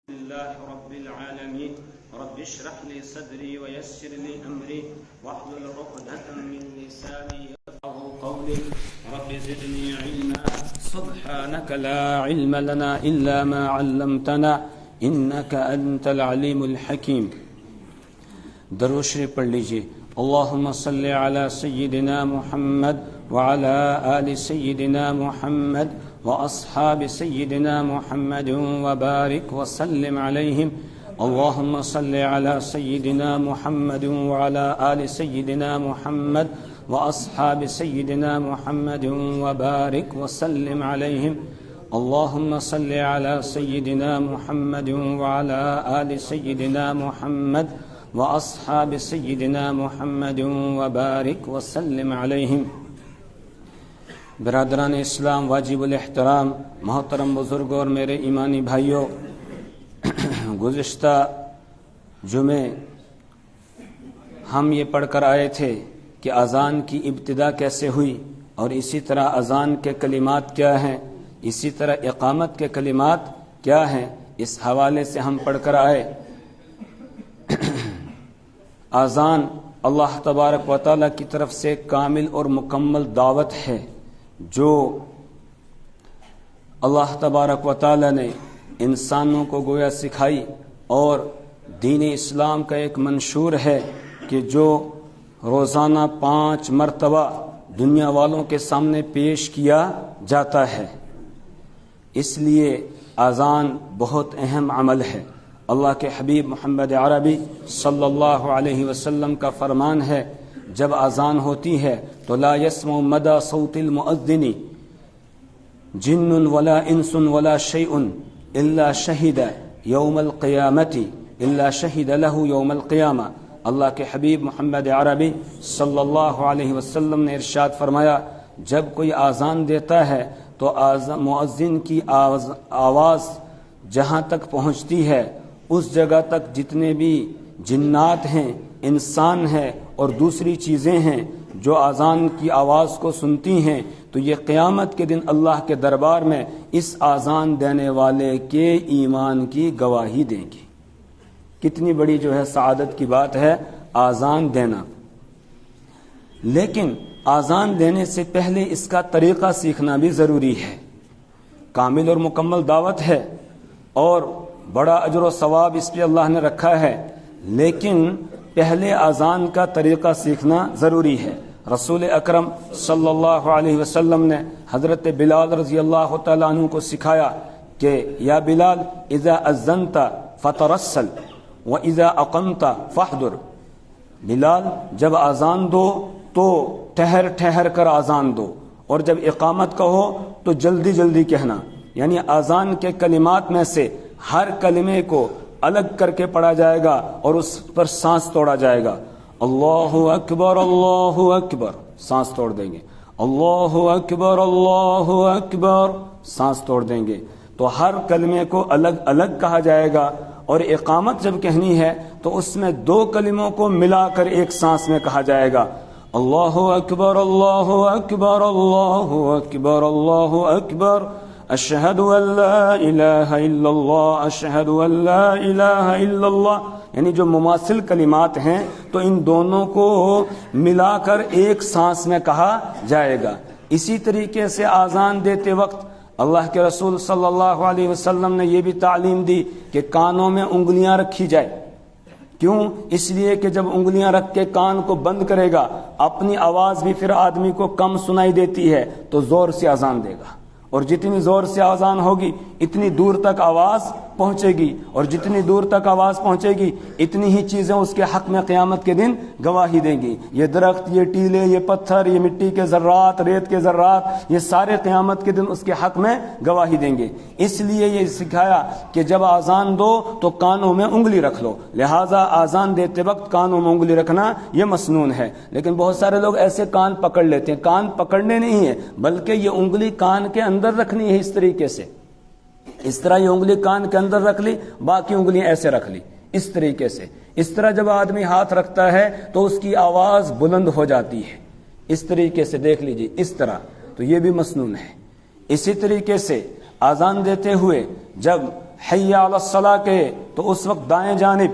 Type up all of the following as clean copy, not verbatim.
لله رب العالمين رب اشرح لي صدري ويسر لي أمري واحلل عقدة من لساني يفقهوا قولي رب زدني علما سبحانك لا علم لنا إلا ما علمتنا إنك أنت العليم الحكيم. درود شریف پڑھ لیجئے. اللهم صل على سيدنا محمد وعلى آل سيدنا محمد وأصحاب سيدنا محمد وبارك وسلم عليهم. اللهم صل على سيدنا محمد وعلى آل سيدنا محمد وأصحاب سيدنا محمد وبارك وسلم عليهم. اللهم صل على سيدنا محمد وعلى آل سيدنا محمد وأصحاب سيدنا محمد وبارك وسلم عليهم. برادران اسلام، واجب الاحترام، محترم بزرگوں اور میرے ایمانی بھائیوں، گزشتہ جمعے ہم یہ پڑھ کر آئے تھے کہ اذان کی ابتدا کیسے ہوئی، اور اسی طرح اذان کے کلمات کیا ہیں، اسی طرح اقامت کے کلمات کیا ہیں. اس حوالے سے ہم پڑھ کر آئے. اذان اللہ تبارک و تعالیٰ کی طرف سے کامل اور مکمل دعوت ہے جو اللہ تبارک و تعالیٰ نے انسانوں کو گویا سکھائی، اور دین اسلام کا ایک منشور ہے کہ جو روزانہ 5 مرتبہ دنیا والوں کے سامنے پیش کیا جاتا ہے. اس لیے اذان بہت اہم عمل ہے. اللہ کے حبیب محمد عربی صلی اللہ علیہ وسلم کا فرمان ہے، جب اذان ہوتی ہے تو لا يسمع مدى صوت المؤذن جن ولا انس ولا شيء الا شهد يوم القيامة الا شهد له يوم القيامة. اللہ کے حبیب محمد عربی صلی اللہ علیہ وسلم نے ارشاد فرمایا، جب کوئی اذان دیتا ہے تو مؤذن کی آواز جہاں تک پہنچتی ہے، اس جگہ تک جتنے بھی جنات ہیں، انسان ہیں اور دوسری چیزیں ہیں جو اذان کی آواز کو سنتی ہیں، تو یہ قیامت کے دن اللہ کے دربار میں اس اذان دینے والے کے ایمان کی گواہی دیں گی. کتنی بڑی جو ہے سعادت کی بات ہے اذان دینا. لیکن اذان دینے سے پہلے اس کا طریقہ سیکھنا بھی ضروری ہے. کامل اور مکمل دعوت ہے اور بڑا اجر و ثواب اس پہ اللہ نے رکھا ہے، لیکن پہلے اذان کا طریقہ سیکھنا ضروری ہے. رسول اکرم صلی اللہ علیہ وسلم نے حضرت بلال رضی اللہ تعالیٰ عنہ کو سکھایا کہ یا بلال اذا اذنت فترسل واذا اقمت فاحضر. بلال جب اذان دو تو ٹھہر ٹھہر کر اذان دو، اور جب اقامت کہو تو جلدی جلدی کہنا. یعنی اذان کے کلمات میں سے ہر کلمے کو الگ کر کے پڑھا جائے گا اور اس پر سانس توڑا جائے گا. اللہ اکبر سانس توڑ دیں گے. اللہ اکبر سانس توڑ دیں گے. تو ہر کلمے کو الگ الگ کہا جائے گا، اور اقامت جب کہنی ہے تو اس میں 2 کلموں کو ملا کر ایک سانس میں کہا جائے گا. اللہ اکبر اللہ اکبر اللہ اکبر اللہ اکبر اشہد ان لا الہ الا اللہ اشہد ان لا الہ الا اللہ. یعنی جو مماثل کلمات ہیں تو ان دونوں کو ملا کر ایک سانس میں کہا جائے گا. اسی طریقے سے اذان دیتے وقت اللہ کے رسول صلی اللہ علیہ وسلم نے یہ بھی تعلیم دی کہ کانوں میں انگلیاں رکھی جائے. کیوں؟ اس لیے کہ جب انگلیاں رکھ کے کان کو بند کرے گا، اپنی آواز بھی پھر آدمی کو کم سنائی دیتی ہے تو زور سے اذان دے گا، اور جتنی زور سے اذان ہوگی اتنی دور تک آواز پہنچے گی، اور جتنی دور تک آواز پہنچے گی اتنی ہی چیزیں اس کے حق میں قیامت کے دن گواہی دیں گی. یہ درخت، یہ ٹیلے، یہ پتھر، یہ مٹی کے ذرات، ریت کے ذرات، یہ سارے قیامت کے دن اس کے حق میں گواہی دیں گے. اس لیے یہ سکھایا کہ جب اذان دو تو کانوں میں انگلی رکھ لو. لہٰذا اذان دیتے وقت کانوں میں انگلی رکھنا یہ مسنون ہے. لیکن بہت سارے لوگ ایسے کان پکڑ لیتے ہیں. کان پکڑنے نہیں ہے، بلکہ یہ انگلی کان کے اندر رکھنی ہے. اس طریقے سے، اس طرح یہ انگلی کان کے اندر رکھ لی، باقی انگلیاں ایسے رکھ لی، اس طریقے سے. اس طرح جب آدمی ہاتھ رکھتا ہے تو اس کی آواز بلند ہو جاتی ہے. اس طریقے سے دیکھ لیجیے، اس طرح. تو یہ بھی مسنون ہے. اسی طریقے سے اذان دیتے ہوئے جب حی علی الصلاۃ کہے تو اس وقت دائیں جانب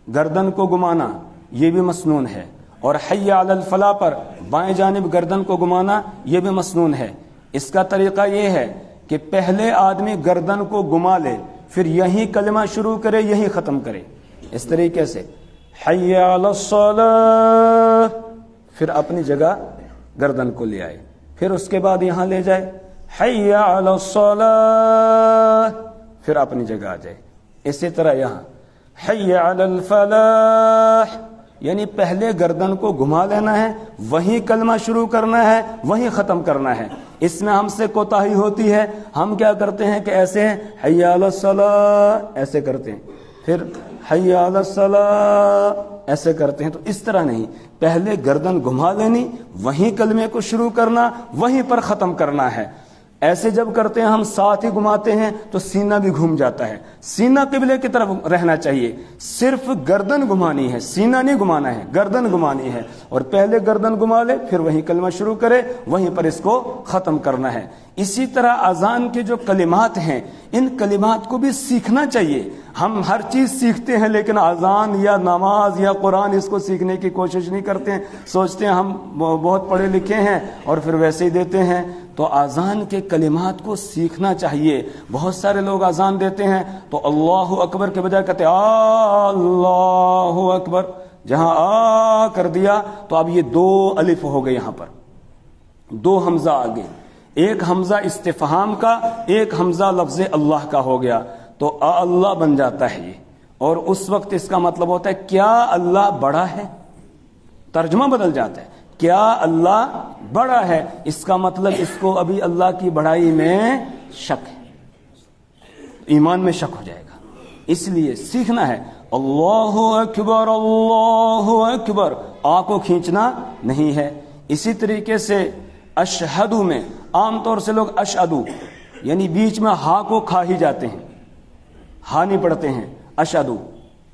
گردن کو گھمانا یہ بھی مسنون ہے، اور حی علی الفلاح پر بائیں جانب گردن کو گھمانا یہ بھی مسنون ہے۔ اس کا طریقہ یہ ہے کہ پہلے آدمی گردن کو گھما لے، پھر یہی کلمہ شروع کرے، یہی ختم کرے، اس طریقے سے حی علی الصلاۃ، پھر اپنی جگہ گردن کو لے آئے، پھر اس کے بعد یہاں لے جائے حی علی الصلاۃ، پھر اپنی جگہ آ جائے۔ اسی طرح یہاں حی علی الفلاح، یعنی پہلے گردن کو گھما لینا ہے، وہی کلمہ شروع کرنا ہے، وہی ختم کرنا ہے۔ اس میں ہم سے کوتاہی ہوتی ہے، ہم کیا کرتے ہیں کہ ایسے حی علی الصلاۃ ایسے کرتے ہیں، پھر حی علی الصلاۃ ایسے کرتے ہیں، تو اس طرح نہیں، پہلے گردن گھما لینی، وہی کلمے کو شروع کرنا، وہیں پر ختم کرنا ہے۔ ایسے جب کرتے ہیں ہم ساتھ ہی گھماتے ہیں تو سینہ بھی گھوم جاتا ہے، سینہ قبلے کی طرف رہنا چاہیے، صرف گردن گھمانی ہے، سینہ نہیں گھمانا ہے، گردن گھمانی ہے، اور پہلے گردن گھما لے پھر وہی کلمہ شروع کرے، وہیں پر اس کو ختم کرنا ہے۔ اسی طرح اذان کے جو کلمات ہیں ان کلمات کو بھی سیکھنا چاہیے۔ ہم ہر چیز سیکھتے ہیں لیکن اذان یا نماز یا قرآن اس کو سیکھنے کی کوشش نہیں کرتے ہیں، سوچتے ہیں ہم بہت پڑھے لکھے ہیں اور پھر ویسے ہی دیتے ہیں۔ تو اذان کے کلمات کو سیکھنا چاہیے۔ بہت سارے لوگ اذان دیتے ہیں تو اللہ اکبر کے بجائے کہتے ہیں اللہ اکبر، جہاں آ کر دیا تو اب یہ 2 الف ہو گئے، یہاں پر 2 حمزہ آگے، ایک حمزہ استفہام کا، ایک حمزہ لفظ اللہ کا ہو گیا، تو اللہ بن جاتا ہے یہ، اور اس وقت اس کا مطلب ہوتا ہے کیا اللہ بڑا ہے، ترجمہ بدل جاتا ہے، کیا اللہ بڑا ہے، اس کا مطلب اس کو ابھی اللہ کی بڑائی میں شک ہے، ایمان میں شک ہو جائے گا، اس لیے سیکھنا ہے۔ اللہ اکبر اللہ اکبر، آ کو کھینچنا نہیں ہے۔ اسی طریقے سے اشہدو میں عام طور سے لوگ اشہدو یعنی بیچ میں ہا کو کھا ہی جاتے ہیں، ہا نہیں پڑھتے ہیں، اشہدو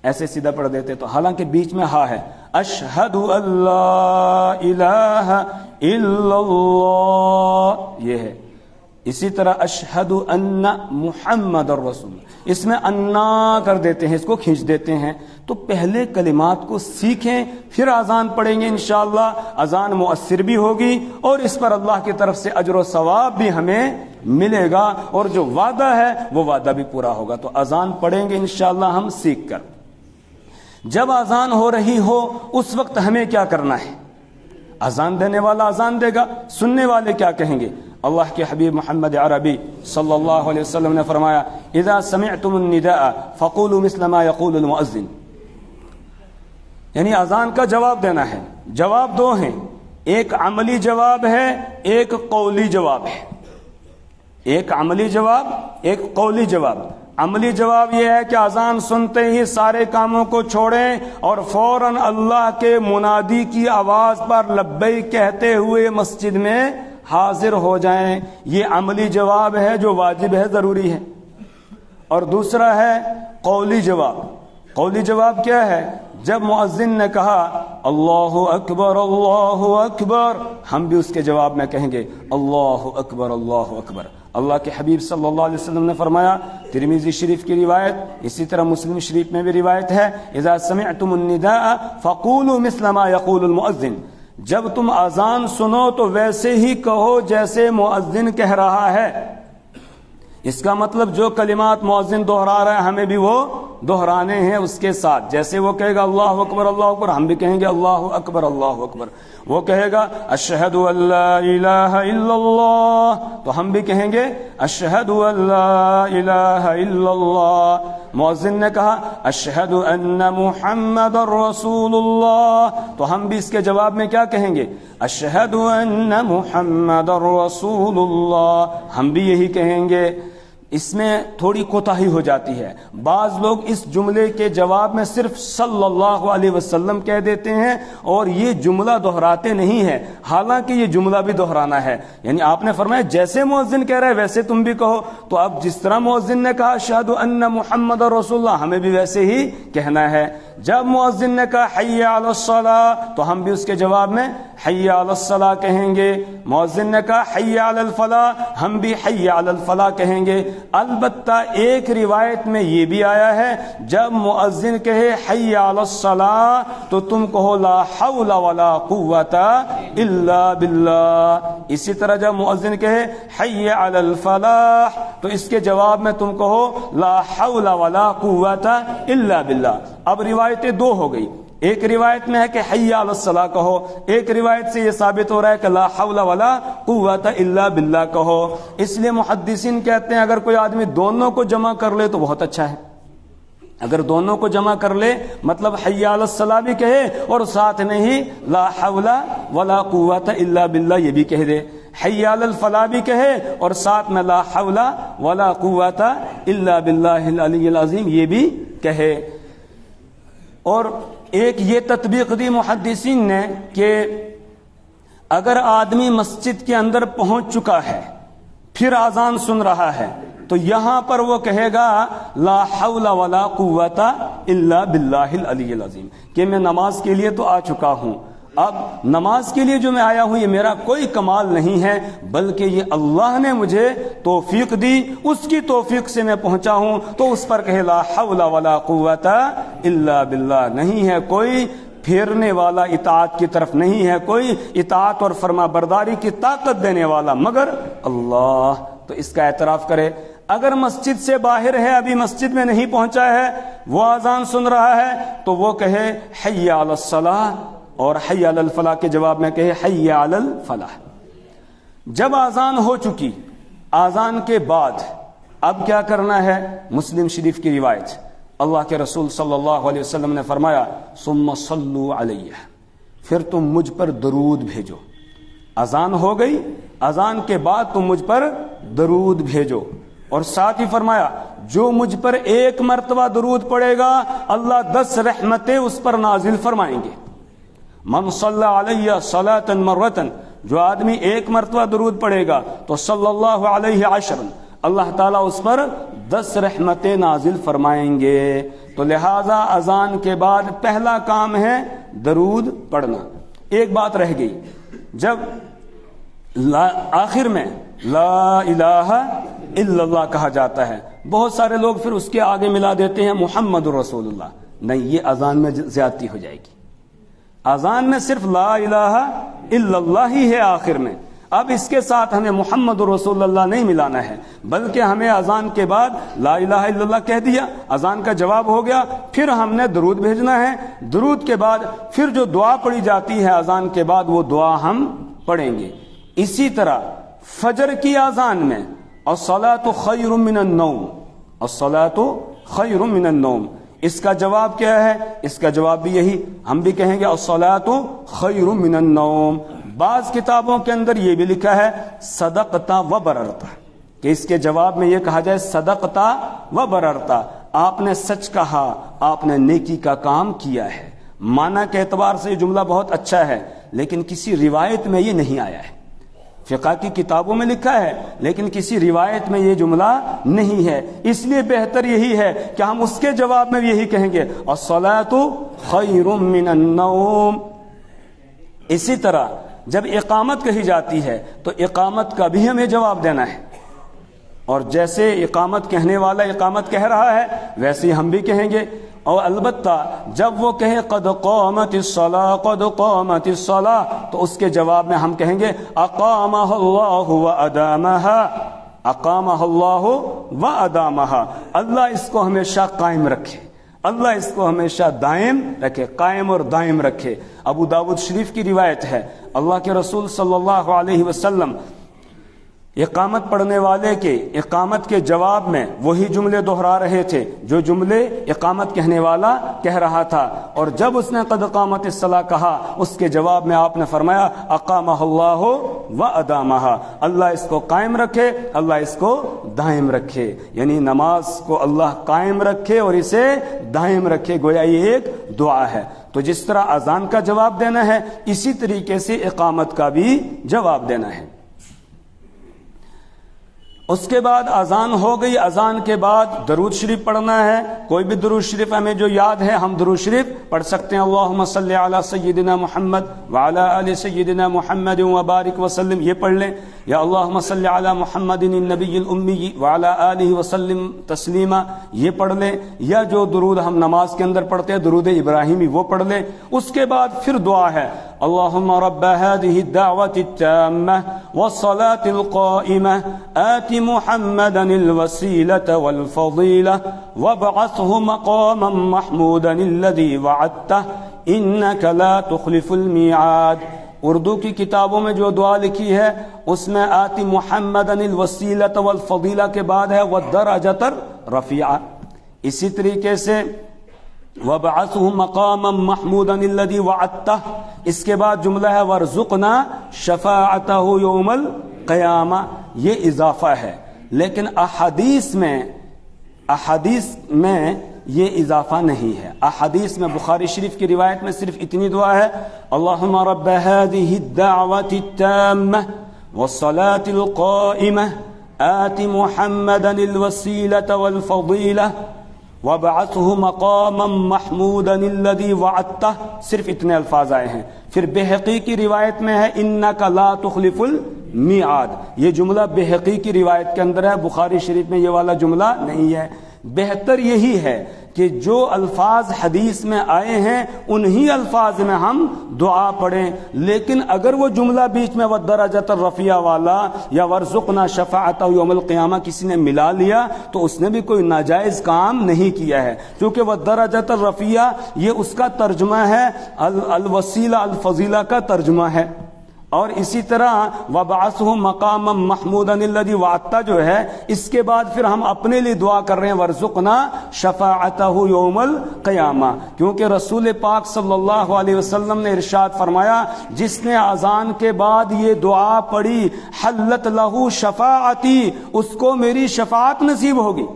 ایسے سیدھا پڑھ دیتے، تو حالانکہ بیچ میں ہا ہے، اشہد اللہ الہ الا اللہ یہ ہے۔ اسی طرح اشہد ان محمد الرسول، اس میں انا کر دیتے ہیں، اس کو کھینچ دیتے ہیں۔ تو پہلے کلمات کو سیکھیں پھر اذان پڑھیں گے انشاءاللہ، اذان مؤثر بھی ہوگی اور اس پر اللہ کی طرف سے اجر و ثواب بھی ہمیں ملے گا، اور جو وعدہ ہے وہ وعدہ بھی پورا ہوگا۔ تو اذان پڑھیں گے انشاءاللہ ہم سیکھ کر۔ جب اذان ہو رہی ہو اس وقت ہمیں کیا کرنا ہے؟ اذان دینے والا اذان دے گا، سننے والے کیا کہیں گے؟ اللہ کے حبیب محمد عربی صلی اللہ علیہ وسلم نے فرمایا اذا سمعتم النداء فقولوا مثل ما يقول المؤذن، یعنی اذان کا جواب دینا ہے۔ جواب 2 ہیں، ایک عملی جواب ہے، ایک قولی جواب ہے، ایک عملی جواب، ایک قولی جواب۔ عملی جواب یہ ہے کہ اذان سنتے ہی سارے کاموں کو چھوڑیں اور فوراً اللہ کے منادی کی آواز پر لبیک کہتے ہوئے مسجد میں حاضر ہو جائیں، یہ عملی جواب ہے جو واجب ہے، ضروری ہے۔ اور دوسرا ہے قولی جواب۔ قولی جواب کیا ہے؟ جب مؤذن نے کہا اللہ اکبر، ہم بھی اس کے جواب میں کہیں گے اللہ اکبر اللہ اکبر۔ اللہ کے حبیب صلی اللہ علیہ وسلم نے فرمایا، ترمذی شریف کی روایت، اسی طرح مسلم شریف میں بھی روایت ہے، اذا سمعتم النداء فقولوا مثل ما يقول المؤذن، جب تم اذان سنو تو ویسے ہی کہو جیسے مؤذن کہہ رہا ہے۔ اس کا مطلب جو کلمات مؤذن دہرا رہا ہے ہمیں بھی وہ دہرانے ہیں اس کے ساتھ، جیسے وہ کہے گا اللہ اکبر ہم بھی کہیں گے اللہ اکبر اللہ اکبر، وہ کہے گا اشہد ان لا الہ الا اللہ تو ہم بھی کہیں گے اشہد ان لا الہ الا اللہ۔ مؤذن نے کہا اشہد ان محمد رسول اللہ تو ہم بھی اس کے جواب میں کیا کہیں گے؟ اشہد ان محمد رسول اللہ، ہم بھی یہی کہیں گے۔ اس میں تھوڑی کوتاہی ہو جاتی ہے، بعض لوگ اس جملے کے جواب میں صرف صلی اللہ علیہ وسلم کہہ دیتے ہیں اور یہ جملہ دہراتے نہیں ہیں، حالانکہ یہ جملہ بھی دہرانا ہے۔ یعنی آپ نے فرمایا جیسے مؤذن کہہ رہا ہے ویسے تم بھی کہو، تو اب جس طرح مؤذن نے کہا اشہد ان محمد رسول اللہ ہمیں بھی ویسے ہی کہنا ہے۔ جب مؤذن نے کہا حی علی الصلاۃ تو ہم بھی اس کے جواب میں حی علی الصلاۃ کہیں گے. مؤذن نے کہا حی علی الفلاح ہم بھی حی علی الفلاح کہیں گے. البتہ ایک روایت میں یہ بھی آیا ہے جب مؤذن کہے حی علی الصلاۃ تو تم کہو لا حول ولا قوت الا باللہ. اسی طرح جب مؤذن کہے حی علی الفلاح تو اس کے جواب میں تم کہو لا حول ولا قوت الا باللہ. اب روایتیں دو ہو گئی. ایک روایت میں ہے کہ حی علی الصلاح کہو, ایک روایت سے یہ ثابت ہو رہا ہے کہ لا حول ولا قوت الا باللہ کہو. اس لیے محدثین کہتے ہیں اگر کوئی آدمی دونوں کو جمع کر لے تو بہت اچھا ہے. اگر دونوں کو جمع کر لے مطلب حی علی الصلاح بھی کہے اور ساتھ میں ہی لا حول ولا قوت الا باللہ یہ بھی کہہ دے. حی علی الفلاح بھی کہے اور ساتھ میں لا حول ولا قوت الا باللہ العلی العظیم یہ بھی کہے. اور ایک یہ تطبیق دی محدثین نے کہ اگر آدمی مسجد کے اندر پہنچ چکا ہے پھر اذان سن رہا ہے تو یہاں پر وہ کہے گا لا حول ولا قوت الا باللہ العلی العظیم کہ میں نماز کے لیے تو آ چکا ہوں. اب نماز کے لیے جو میں آیا ہوں یہ میرا کوئی کمال نہیں ہے بلکہ یہ اللہ نے مجھے توفیق دی, اس کی توفیق سے میں پہنچا ہوں. تو اس پر کہے لا حول ولا قوت الا باللہ. نہیں ہے کوئی پھیرنے والا اطاعت کی طرف, نہیں ہے کوئی اطاعت اور فرما برداری کی طاقت دینے والا مگر اللہ. تو اس کا اعتراف کرے. اگر مسجد سے باہر ہے ابھی مسجد میں نہیں پہنچا ہے وہ اذان سن رہا ہے تو وہ کہے حی علی الصلاح اور حی علی الفلاح کے جواب میں کہے حی علی الفلاح. جب اذان ہو چکی اذان کے بعد اب کیا کرنا ہے؟ مسلم شریف کی روایت اللہ کے رسول صلی اللہ علیہ وسلم نے فرمایا ثم صلوا علیہ پھر تم مجھ پر درود بھیجو. اذان ہو گئی, اذان کے بعد تم مجھ پر درود بھیجو. اور ساتھ ہی فرمایا جو مجھ پر ایک مرتبہ درود پڑے گا اللہ 10 رحمتیں اس پر نازل فرمائیں گے. من صلی علیہ صلاۃ مرۃ جو آدمی ایک مرتبہ درود پڑے گا تو صلی اللہ علیہ عشرا اللہ تعالیٰ اس پر 10 رحمتیں نازل فرمائیں گے. تو لہذا اذان کے بعد پہلا کام ہے درود پڑھنا. ایک بات رہ گئی, جب آخر میں لا الہ الا اللہ کہا جاتا ہے بہت سارے لوگ پھر اس کے آگے ملا دیتے ہیں محمد رسول اللہ. نہیں, یہ اذان میں زیادتی ہو جائے گی. اذان میں صرف لا الہ الا اللہ ہی ہے آخر میں. اب اس کے ساتھ ہمیں محمد رسول اللہ نہیں ملانا ہے بلکہ ہمیں اذان کے بعد لا الہ الا اللہ کہہ دیا, اذان کا جواب ہو گیا, پھر ہم نے درود بھیجنا ہے. درود کے بعد پھر جو دعا پڑھی جاتی ہے اذان کے بعد وہ دعا ہم پڑھیں گے. اسی طرح فجر کی اذان میں الصلاۃ خیر من النوم, الصلاۃ خیر من النوم, اس کا جواب کیا ہے؟ اس کا جواب بھی یہی, ہم بھی کہیں گے الصلاۃ خیر من النوم. بعض کتابوں کے اندر یہ بھی لکھا ہے صدقتا و بررتا کہ اس کے جواب میں یہ کہا جائے صدقتا و بررتا, آپ نے سچ کہا, آپ نے نیکی کا کام کیا ہے. معنی کے اعتبار سے یہ جملہ بہت اچھا ہے لیکن کسی روایت میں یہ نہیں آیا ہے. فقہ کی کتابوں میں لکھا ہے لیکن کسی روایت میں یہ جملہ نہیں ہے. اس لیے بہتر یہی ہے کہ ہم اس کے جواب میں یہی کہیں گے الصلاۃ خیر من النوم. اسی طرح جب اقامت کہی جاتی ہے تو اقامت کا بھی ہمیں جواب دینا ہے, اور جیسے اقامت کہنے والا اقامت کہہ رہا ہے ویسے ہم بھی کہیں گے. اور البتہ جب وہ کہے قد قامت الصلاۃ قد قامت الصلاۃ تو اس کے جواب میں ہم کہیں گے اقامہ اللہ وادامہا, اقامہ اللہ وادامہا, اللہ اس کو ہمیشہ قائم رکھے, اللہ اس کو ہمیشہ دائم رکھے, قائم اور دائم رکھے. ابو داود شریف کی روایت ہے اللہ کے رسول صلی اللہ علیہ وسلم اقامت پڑھنے والے کے اقامت کے جواب میں وہی جملے دہرا رہے تھے جو جملے اقامت کہنے والا کہہ رہا تھا. اور جب اس نے قد قامت الصلاۃ کہا اس کے جواب میں آپ نے فرمایا اقامہ اللہ وادامہا, اللہ اس کو قائم رکھے, اللہ اس کو دائم رکھے. یعنی نماز کو اللہ قائم رکھے اور اسے دائم رکھے, گویا یہ ایک دعا ہے. تو جس طرح اذان کا جواب دینا ہے اسی طریقے سے اقامت کا بھی جواب دینا ہے. اس کے بعد اذان ہو گئی، اذان کے بعد درود شریف پڑھنا ہے. کوئی بھی درود شریف ہمیں جو یاد ہے ہم درود شریف پڑھ سکتے ہیں. اللہم صلی علی سیدنا محمد وعلی آل سیدنا محمد وبارک وسلم، یہ پڑھ لیں. یا اللہم صلی علی محمد النبی الامی وعلی آلہ وسلم تسلیما، یہ پڑھ لیں. یا جو درود ہم نماز کے اندر پڑھتے ہیں درود ابراہیمی، وہ پڑھ لیں. اس کے بعد پھر دعا ہے اللہم رب هذه الدعوة التامة والصلاة القائمة آت محمدا الوسيلة والفضيلة وابعثه مقاما محمودا الذي وعدته إنك لا تخلف الميعاد. اردو کی کتابوں میں جو دعا لکھی ہے اس میں آتی محمدن الوسیلۃ والفضیلہ کے بعد ہے والدرجۃ الرفیعہ. اسی طریقے سے وَبَعَثْهُ مَقَامًا مَحْمُودًا الَّذِي وَعَدتَّهُ، اس کے بعد جملہ ہے وَارْزُقْنَا شَفَاعَتَهُ يَوْمَ الْقِيَامَةِ. یہ اضافہ ہے، لیکن احادیث میں یہ اضافہ نہیں ہے. احادیث میں بخاری شریف کی روایت میں صرف اتنی دعا ہے اللہم رب هذه الدعوة التامة والصلاة القائمة آت محمدا الوسيلة والفضيلة وابعثه مقاما محمودا الذي وعدته، صرف اتنے الفاظ آئے ہیں. پھر بہقی کی روایت میں ہے انك لا تخلف المیعاد، یہ جملہ بہقی کی روایت کے اندر ہے، بخاری شریف میں یہ والا جملہ نہیں ہے. بہتر یہی ہے کہ جو الفاظ حدیث میں آئے ہیں انہی الفاظ میں ہم دعا پڑھیں، لیکن اگر وہ جملہ بیچ میں والدرجۃ الرفیعہ والا یا وارزقنا شفاعتہ یوم القیامہ کسی نے ملا لیا تو اس نے بھی کوئی ناجائز کام نہیں کیا ہے، کیونکہ والدرجۃ الرفیعہ یہ اس کا ترجمہ ہے، الوسیلہ الفضیلہ کا ترجمہ ہے. اور اسی طرح وَبَعَثْهُ مَقَامًا مَحْمُودًا الَّذِي وَعَدتَّ جو ہے اس کے بعد پھر ہم اپنے لیے دعا کر رہے ہیں وَارْزُقْنَا شَفَاعَتَهُ يَوْمَ الْقِيَامَةِ، کیونکہ رسول پاک صلی اللہ علیہ وسلم نے ارشاد فرمایا جس نے اذان کے بعد یہ دعا پڑھی حلت لہو شفاعتی، اس کو میری شفاعت نصیب ہوگی.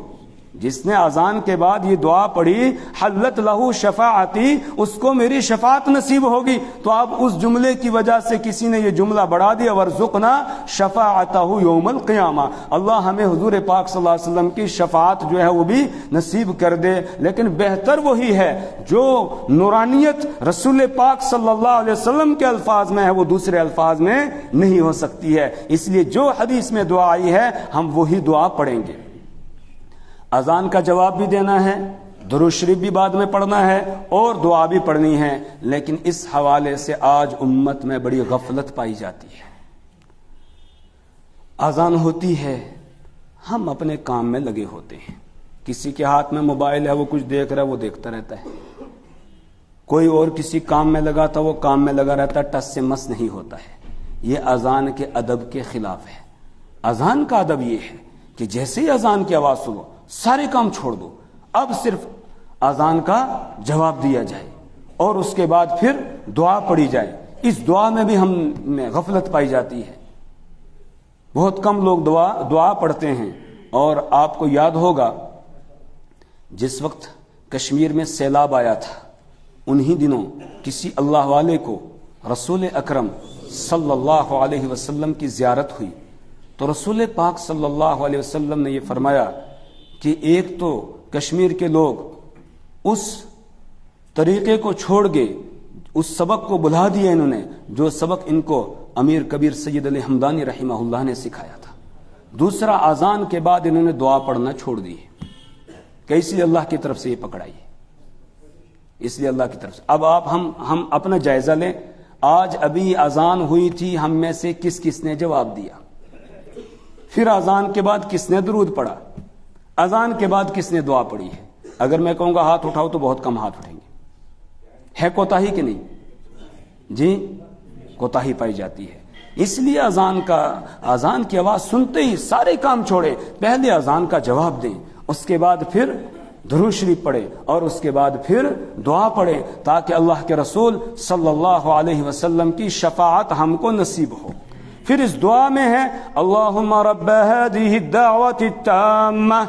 جس نے اذان کے بعد یہ دعا پڑھی حلت لہو شفاعتی، اس کو میری شفاعت نصیب ہوگی. تو اب اس جملے کی وجہ سے کسی نے یہ جملہ بڑھا دیا وارزقنا شفاعتہ یوم القیامہ، اللہ ہمیں حضور پاک صلی اللہ علیہ وسلم کی شفاعت جو ہے وہ بھی نصیب کر دے. لیکن بہتر وہی ہے جو نورانیت رسول پاک صلی اللہ علیہ وسلم کے الفاظ میں ہے وہ دوسرے الفاظ میں نہیں ہو سکتی ہے. اس لیے جو حدیث میں دعا آئی ہے ہم وہی دعا پڑھیں گے. اذان کا جواب بھی دینا ہے، درود شریف بھی بعد میں پڑھنا ہے اور دعا بھی پڑھنی ہے. لیکن اس حوالے سے آج امت میں بڑی غفلت پائی جاتی ہے. اذان ہوتی ہے ہم اپنے کام میں لگے ہوتے ہیں، کسی کے ہاتھ میں موبائل ہے وہ کچھ دیکھ رہا ہے وہ دیکھتا رہتا ہے، کوئی اور کسی کام میں لگا تھا وہ کام میں لگا رہتا ہے، ٹس سے مس نہیں ہوتا ہے. یہ اذان کے ادب کے خلاف ہے. اذان کا ادب یہ ہے کہ جیسے ہی اذان کی آواز سنو سارے کام چھوڑ دو، اب صرف اذان کا جواب دیا جائے اور اس کے بعد پھر دعا پڑھی جائے. اس دعا میں بھی ہم میں غفلت پائی جاتی ہے. بہت کم لوگ دعا پڑھتے ہیں. اور آپ کو یاد ہوگا جس وقت کشمیر میں سیلاب آیا تھا انہی دنوں کسی اللہ والے کو رسول اکرم صلی اللہ علیہ وسلم کی زیارت ہوئی تو رسول پاک صلی اللہ علیہ وسلم نے یہ فرمایا کہ ایک تو کشمیر کے لوگ اس طریقے کو چھوڑ گئے، اس سبق کو بھلا دیا انہوں نے جو سبق ان کو امیر کبیر سید علی حمدانی رحمہ اللہ نے سکھایا تھا. دوسرا اذان کے بعد انہوں نے دعا پڑھنا چھوڑ دی کہ اس لیے اللہ کی طرف سے یہ پکڑائی، اس لیے اللہ کی طرف سے. اب آپ ہم اپنا جائزہ لیں. آج ابھی اذان ہوئی تھی، ہم میں سے کس نے جواب دیا؟ پھر اذان کے بعد کس نے درود پڑھا؟ اذان کے بعد کس نے دعا پڑھی ہے؟ اگر میں کہوں گا ہاتھ اٹھاؤ تو بہت کم ہاتھ اٹھیں گے. ہے کوتاہی کہ نہیں؟ جی کوتاہی پائی جاتی ہے. اس لیے اذان کی آواز سنتے ہی سارے کام چھوڑے، پہلے اذان کا جواب دیں، اس کے بعد پھر درود شریف پڑھے اور اس کے بعد پھر دعا پڑھے تاکہ اللہ کے رسول صلی اللہ علیہ وسلم کی شفاعت ہم کو نصیب ہو. پھر اس دعا میں ہے اللہم رب هذه الدعوة التامة،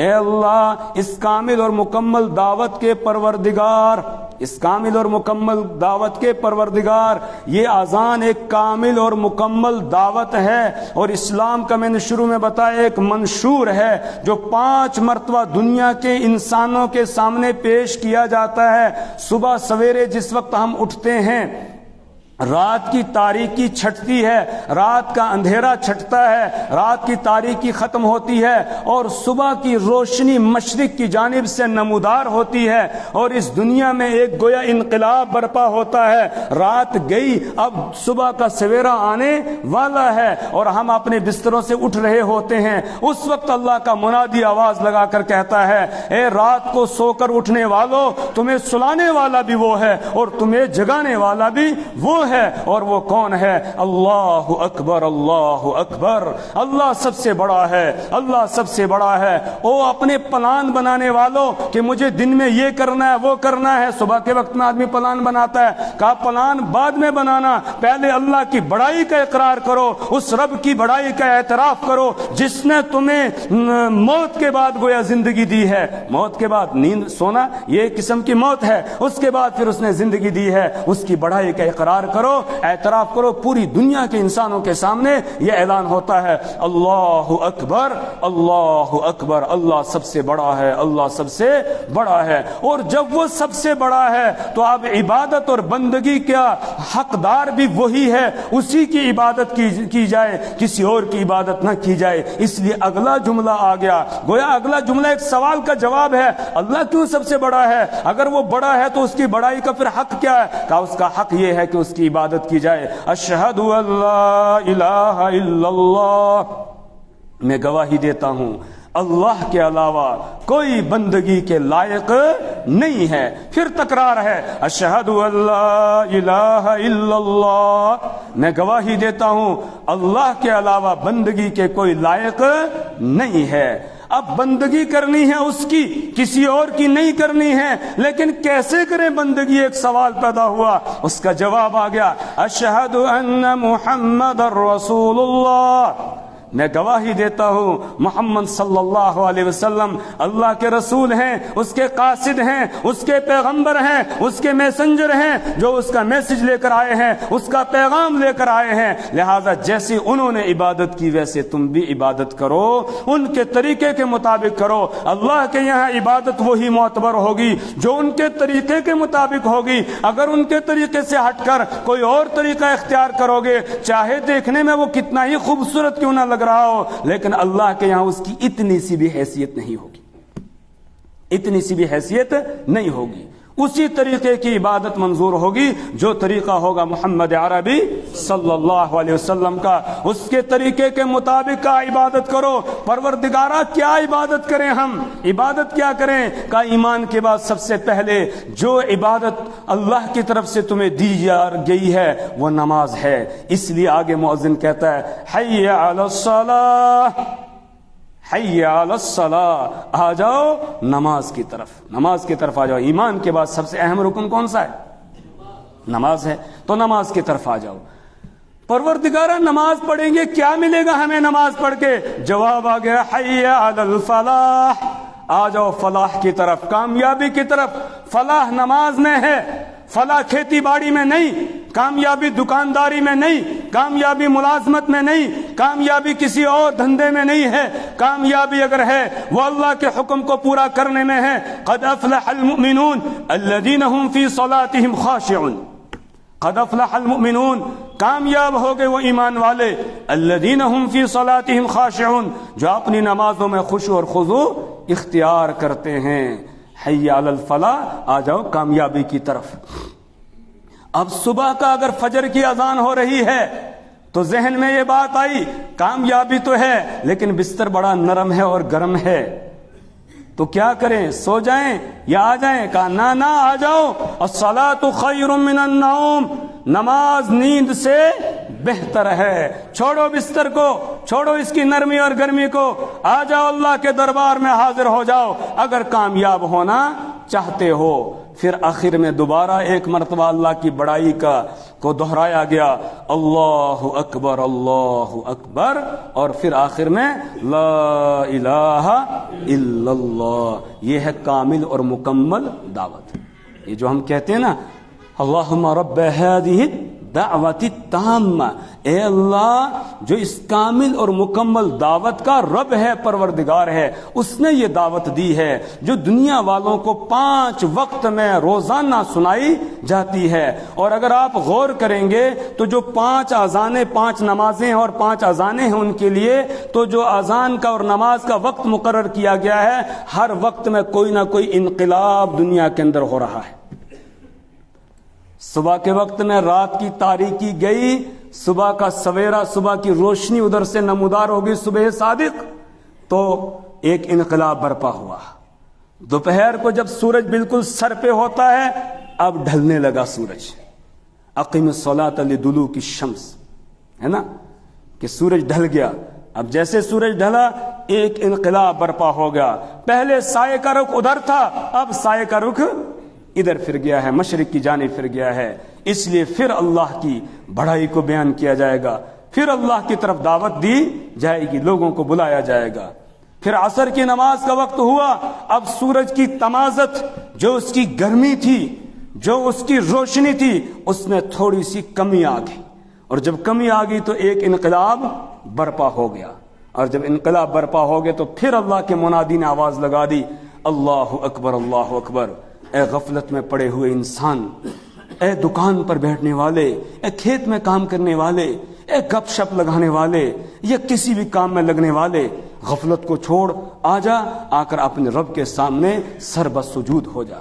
اے اللہ اس کامل اور مکمل دعوت کے پروردگار، اس کامل اور مکمل دعوت کے پروردگار، یہ اذان ایک کامل اور مکمل دعوت ہے، اور اسلام کا میں نے شروع میں بتایا ایک منشور ہے جو 5 مرتبہ دنیا کے انسانوں کے سامنے پیش کیا جاتا ہے۔ صبح سویرے جس وقت ہم اٹھتے ہیں، رات کی تاریکی چھٹتی ہے، رات کا اندھیرا چھٹتا ہے، رات کی تاریکی ختم ہوتی ہے اور صبح کی روشنی مشرق کی جانب سے نمودار ہوتی ہے، اور اس دنیا میں ایک گویا انقلاب برپا ہوتا ہے۔ رات گئی، اب صبح کا سویرا آنے والا ہے اور ہم اپنے بستروں سے اٹھ رہے ہوتے ہیں۔ اس وقت اللہ کا منادی آواز لگا کر کہتا ہے، اے رات کو سو کر اٹھنے والوں، تمہیں سلانے والا بھی وہ ہے اور تمہیں جگانے والا بھی وہ ہے، اور وہ کون ہے؟ اللہ اکبر، اللہ اکبر، اللہ سب سے بڑا ہے، اللہ سب سے بڑا ہے۔ او اپنے پلان بنانے والوں کہ مجھے دن میں یہ کرنا ہے وہ کرنا ہے، صبح کے وقت میں آدمی پلان بناتا ہے، کہا پلان بعد میں بنانا، پہلے اللہ کی بڑائی کا اقرار کرو، اس رب کی بڑائی کا اعتراف کرو جس نے تمہیں موت کے بعد گویا زندگی دی ہے۔ موت کے بعد نیند سونا یہ ایک قسم کی موت ہے، اس کے بعد پھر اس نے زندگی دی ہے، اس کی بڑائی کا اقرار کرو، اعتراف کرو۔ پوری دنیا کے انسانوں کے سامنے یہ اعلان ہوتا ہے، اللہ اکبر، اللہ اکبر، اللہ سب سے بڑا ہے، اللہ سب سے بڑا ہے۔ اور جب وہ سب سے بڑا ہے تو اب عبادت اور بندگی کا حقدار بھی وہی ہے، اسی کی عبادت کی جائے، کسی اور کی عبادت نہ کی جائے۔ اس لیے اگلا جملہ آ گیا، گویا اگلا جملہ ایک سوال کا جواب ہے، اللہ کیوں سب سے بڑا ہے؟ اگر وہ بڑا ہے تو اس کی بڑائی کا پھر حق کیا ہے؟ کہا اس کا حق یہ ہے کہ اس کی عبادت کی جائے۔ اشہد ان لا الہ الا اللہ، میں گواہی دیتا ہوں اللہ کے علاوہ کوئی بندگی کے لائق نہیں ہے۔ پھر تکرار ہے، اشہد ان لا الہ الا اللہ، میں گواہی دیتا ہوں اللہ کے علاوہ بندگی کے کوئی لائق نہیں ہے۔ اب بندگی کرنی ہے اس کی، کسی اور کی نہیں کرنی ہے، لیکن کیسے کریں بندگی؟ ایک سوال پیدا ہوا، اس کا جواب آ گیا، اشہد ان محمد رسول اللہ، میں گواہی دیتا ہوں محمد صلی اللہ علیہ وسلم اللہ کے رسول ہیں، اس کے قاصد ہیں، اس کے پیغمبر ہیں، اس کے میسنجر ہیں، جو اس کا میسج لے کر آئے ہیں، اس کا پیغام لے کر آئے ہیں۔ لہٰذا جیسے انہوں نے عبادت کی ویسے تم بھی عبادت کرو، ان کے طریقے کے مطابق کرو۔ اللہ کے یہاں عبادت وہی معتبر ہوگی جو ان کے طریقے کے مطابق ہوگی۔ اگر ان کے طریقے سے ہٹ کر کوئی اور طریقہ اختیار کرو گے، چاہے دیکھنے میں وہ کتنا ہی خوبصورت کیوں نہ لگ رہا ہو، لیکن اللہ کے یہاں اس کی اتنی سی بھی حیثیت نہیں ہوگی، اتنی سی بھی حیثیت نہیں ہوگی۔ اسی طریقے کی عبادت منظور ہوگی جو طریقہ ہوگا محمد عربی صلی اللہ علیہ وسلم کا، اس کے طریقے کے مطابق کا عبادت کرو۔ پروردگارہ کیا عبادت کریں ہم؟ عبادت کیا کریں؟ کا ایمان کے بعد سب سے پہلے جو عبادت اللہ کی طرف سے تمہیں دی جا گئی ہے وہ نماز ہے۔ اس لیے آگے مؤذن کہتا ہے، حی علی الصلاۃ، حی علی الصلاۃ، آ جاؤ نماز کی طرف، نماز کی طرف آ جاؤ۔ ایمان کے بعد سب سے اہم رکن کون سا ہے؟ نماز ہے، تو نماز کی طرف آ جاؤ۔ پروردگارہ نماز پڑھیں گے کیا ملے گا ہمیں نماز پڑھ کے؟ جواب آ گیا، حی علی الفلاح، آ جاؤ فلاح کی طرف، کامیابی کی طرف۔ فلاح نماز میں ہے، فلاح کھیتی باڑی میں نہیں، کامیابی دکانداری میں نہیں، کامیابی ملازمت میں نہیں، کامیابی کسی اور دھندے میں نہیں ہے۔ کامیابی اگر ہے وہ اللہ کے حکم کو پورا کرنے میں ہے۔ قد افلح المؤمنون الذین هم فی صلاتهم خاشعون، قد افلح المؤمنون، کامیاب ہو گئے وہ ایمان والے، الذین هم فی صلاتهم خاشعون، جو اپنی نمازوں میں خشوع اور خضوع اختیار کرتے ہیں۔ حی علی الفلاح، آ جاؤ کامیابی کی طرف۔ اب صبح کا اگر فجر کی اذان ہو رہی ہے تو ذہن میں یہ بات آئی، کامیابی تو ہے لیکن بستر بڑا نرم ہے اور گرم ہے، تو کیا کریں؟ سو جائیں یا آ جائیں؟ کہا نہ نہ، آ جاؤ، الصلاۃ خیر من النوم، نماز نیند سے بہتر ہے۔ چھوڑو بستر کو، چھوڑو اس کی نرمی اور گرمی کو، آ جاؤ اللہ کے دربار میں حاضر ہو جاؤ اگر کامیاب ہونا چاہتے ہو۔ پھر آخر میں دوبارہ ایک مرتبہ اللہ کی بڑائی کو دہرایا گیا، اللہ اکبر، اللہ اکبر، اور پھر آخر میں لا الہ الا اللہ۔ یہ ہے کامل اور مکمل دعوت۔ یہ جو ہم کہتے ہیں نا اللہم رب ہذہ الدعوۃ التامہ، اے اللہ جو اس کامل اور مکمل دعوت کا رب ہے، پروردگار ہے، اس نے یہ دعوت دی ہے جو دنیا والوں کو 5 وقت میں روزانہ سنائی جاتی ہے۔ اور اگر آپ غور کریں گے تو جو 5 اذانیں، 5 نمازیں اور 5 اذانیں ہیں ان کے لیے، تو جو اذان کا اور نماز کا وقت مقرر کیا گیا ہے، ہر وقت میں کوئی نہ کوئی انقلاب دنیا کے اندر ہو رہا ہے۔ صبح کے وقت میں رات کی تاریکی گئی، صبح کا سویرا، صبح کی روشنی ادھر سے نمودار ہوگی، صبح صادق، تو ایک انقلاب برپا ہوا۔ دوپہر کو جب سورج بالکل سر پہ ہوتا ہے، اب ڈھلنے لگا سورج، اقیم الصلاۃ لدلوک الشمس، ہے نا کہ سورج ڈھل گیا۔ اب جیسے سورج ڈھلا ایک انقلاب برپا ہو گیا، پہلے سائے کا رخ ادھر تھا، اب سائے کا رخ ادھر پھر گیا ہے، مشرق کی جانب پھر گیا ہے۔ اس لیے پھر اللہ کی بڑائی کو بیان کیا جائے گا، پھر اللہ کی طرف دعوت دی جائے گی، لوگوں کو بلایا جائے گا۔ پھر عصر کی نماز کا وقت ہوا، اب سورج کی تمازت، جو اس کی گرمی تھی، جو اس کی روشنی تھی، اس میں تھوڑی سی کمی آ گئی، اور جب کمی آ گئی تو ایک انقلاب برپا ہو گیا، اور جب انقلاب برپا ہو گیا تو پھر اللہ کے منادی نے آواز لگا دی، اللہ اکبر اللہ اکبر۔ اے غفلت میں پڑے ہوئے انسان، اے دکان پر بیٹھنے والے، اے کھیت میں کام کرنے والے، اے گپ شپ لگانے والے، یا کسی بھی کام میں لگنے والے، غفلت کو چھوڑ آ جا، آ کر اپنے رب کے سامنے سر بسجود ہو جا،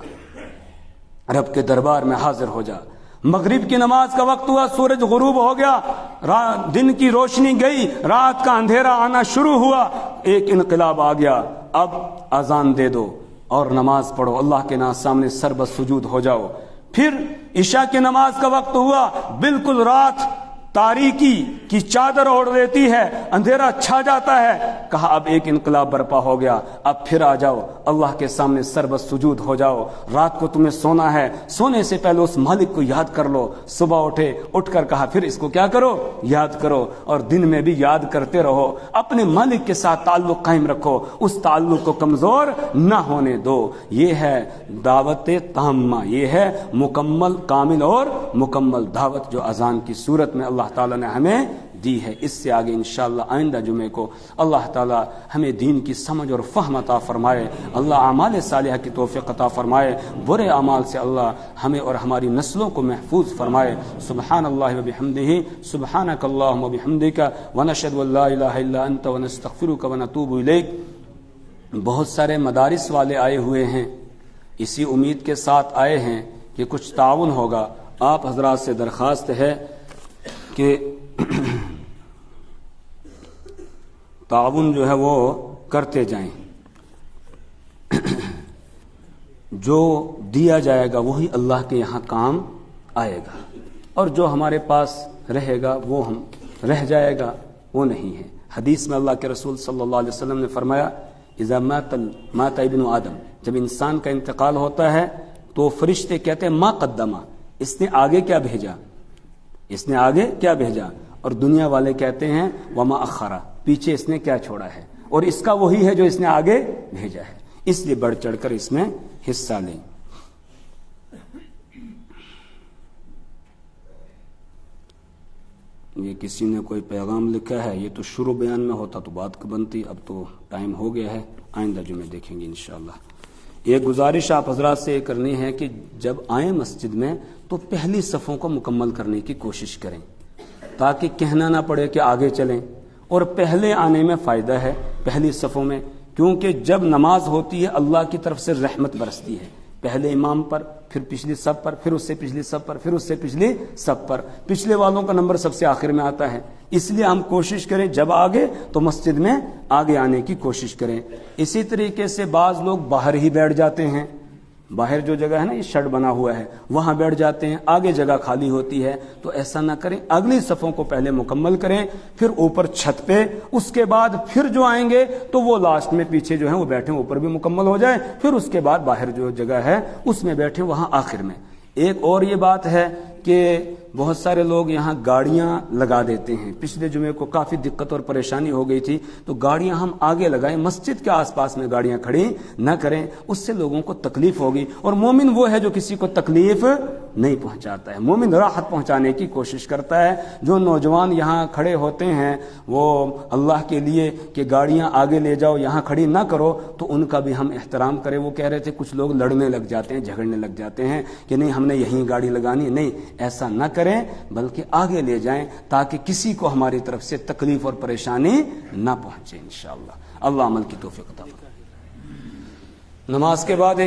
رب کے دربار میں حاضر ہو جا۔ مغرب کی نماز کا وقت ہوا، سورج غروب ہو گیا، دن کی روشنی گئی، رات کا اندھیرا آنا شروع ہوا، ایک انقلاب آ گیا، اب اذان دے دو اور نماز پڑھو، اللہ کے سامنے سر بسجود ہو جاؤ۔ پھر عشاء کی نماز کا وقت ہوا، بالکل رات تاریکی کی چادر اوڑھ لیتی ہے، اندھیرا چھا جاتا ہے، کہا اب ایک انقلاب برپا ہو گیا، اب پھر آ جاؤ اللہ کے سامنے سر بسجود ہو جاؤ۔ رات کو تمہیں سونا ہے، سونے سے پہلے اس مالک کو یاد کر لو، صبح اٹھے، اٹھ کر کہا پھر اس کو کیا کرو، یاد کرو، اور دن میں بھی یاد کرتے رہو، اپنے مالک کے ساتھ تعلق قائم رکھو، اس تعلق کو کمزور نہ ہونے دو۔ یہ ہے دعوت تامہ، یہ ہے مکمل، کامل اور مکمل دعوت جو اذان کی صورت میں اللہ تعالیٰ نے ہمیں دی ہے۔ اس سے آگے انشاءاللہ آئندہ جمعے کو اللہ تعالیٰ ہمیں دین کی سمجھ اور فہم عطا فرمائے، اللہ اعمال صالحہ کی توفیق عطا فرمائے، برے اعمال سے اللہ ہمیں اور ہماری نسلوں کو محفوظ فرمائے۔ سبحان اللہ و بحمدہ، سبحانک اللہم و بحمدک، ونشہد ان لا الہ الا انت ونستغفرک ونتوب الیک۔ بہت سارے مدارس والے آئے ہوئے ہیں، اسی امید کے ساتھ آئے ہیں کہ کچھ تعاون ہوگا۔ آپ حضرات سے درخواست ہے کہ تعاون جو ہے وہ کرتے جائیں، جو دیا جائے گا وہی اللہ کے یہاں کام آئے گا، اور جو ہمارے پاس رہے گا وہ ہم رہ جائے گا، وہ نہیں ہے۔ حدیث میں اللہ کے رسول صلی اللہ علیہ وسلم نے فرمایا اذا مات ابن آدم، جب انسان کا انتقال ہوتا ہے تو فرشتے کہتے ہیں ما قدما، اس نے آگے کیا بھیجا، اس نے آگے کیا بھیجا، اور دنیا والے کہتے ہیں وما اخرا، پیچھے اس نے کیا چھوڑا ہے، اور اس کا وہی ہے جو اس نے آگے بھیجا ہے، اس لیے بڑھ چڑھ کر اس میں حصہ لیں۔ یہ کسی نے کوئی پیغام لکھا ہے، یہ تو شروع بیان میں ہوتا تو بات بنتی، اب تو ٹائم ہو گیا ہے، آئندہ جمعے دیکھیں گے انشاءاللہ۔ ایک گزارش آپ حضرات سے یہ کرنی ہے کہ جب آئیں مسجد میں تو پہلی صفوں کو مکمل کرنے کی کوشش کریں، تاکہ کہنا نہ پڑے کہ آگے چلیں، اور پہلے آنے میں فائدہ ہے پہلی صفوں میں، کیونکہ جب نماز ہوتی ہے اللہ کی طرف سے رحمت برستی ہے، پہلے امام پر، پھر پچھلی صف پر، پھر اس سے پچھلی صف پر، پھر اس سے پچھلی صف پر، پچھلے والوں کا نمبر سب سے آخر میں آتا ہے، اس لیے ہم کوشش کریں جب آگے تو مسجد میں آگے آنے کی کوشش کریں۔ اسی طریقے سے بعض لوگ باہر ہی بیٹھ جاتے ہیں، باہر جو جگہ ہے نا، یہ شیڈ بنا ہوا ہے، وہاں بیٹھ جاتے ہیں، آگے جگہ خالی ہوتی ہے، تو ایسا نہ کریں، اگلی صفوں کو پہلے مکمل کریں، پھر اوپر چھت پہ، اس کے بعد پھر جو آئیں گے تو وہ لاسٹ میں پیچھے جو ہیں وہ بیٹھیں، اوپر بھی مکمل ہو جائے، پھر اس کے بعد باہر جو جگہ ہے اس میں بیٹھیں، وہاں آخر میں۔ ایک اور یہ بات ہے کہ بہت سارے لوگ یہاں گاڑیاں لگا دیتے ہیں. پچھلے جمعے کو کافی دقت اور پریشانی ہو گئی تھی, تو گاڑیاں ہم آگے لگائیں, مسجد کے آس پاس میں گاڑیاں کھڑی نہ کریں, اس سے لوگوں کو تکلیف ہوگی. اور مومن وہ ہے جو کسی کو تکلیف نہیں پہنچاتا ہے, مومن راحت پہنچانے کی کوشش کرتا ہے. جو نوجوان یہاں کھڑے ہوتے ہیں وہ اللہ کے لیے کہ گاڑیاں آگے لے جاؤ, یہاں کھڑی نہ کرو, تو ان کا بھی ہم احترام کریں. وہ کہہ رہے تھے کچھ لوگ لڑنے لگ جاتے ہیں, جھگڑنے لگ جاتے ہیں کہ نہیں ہم نے یہیں گاڑی لگانی. نہیں, ایسا نہ کریں, بلکہ آگے لے جائیں تاکہ کسی کو ہماری طرف سے تکلیف اور پریشانی نہ پہنچے. انشاءاللہ اللہ عمل کی توفیق عطا فرمائے. نماز کے بعد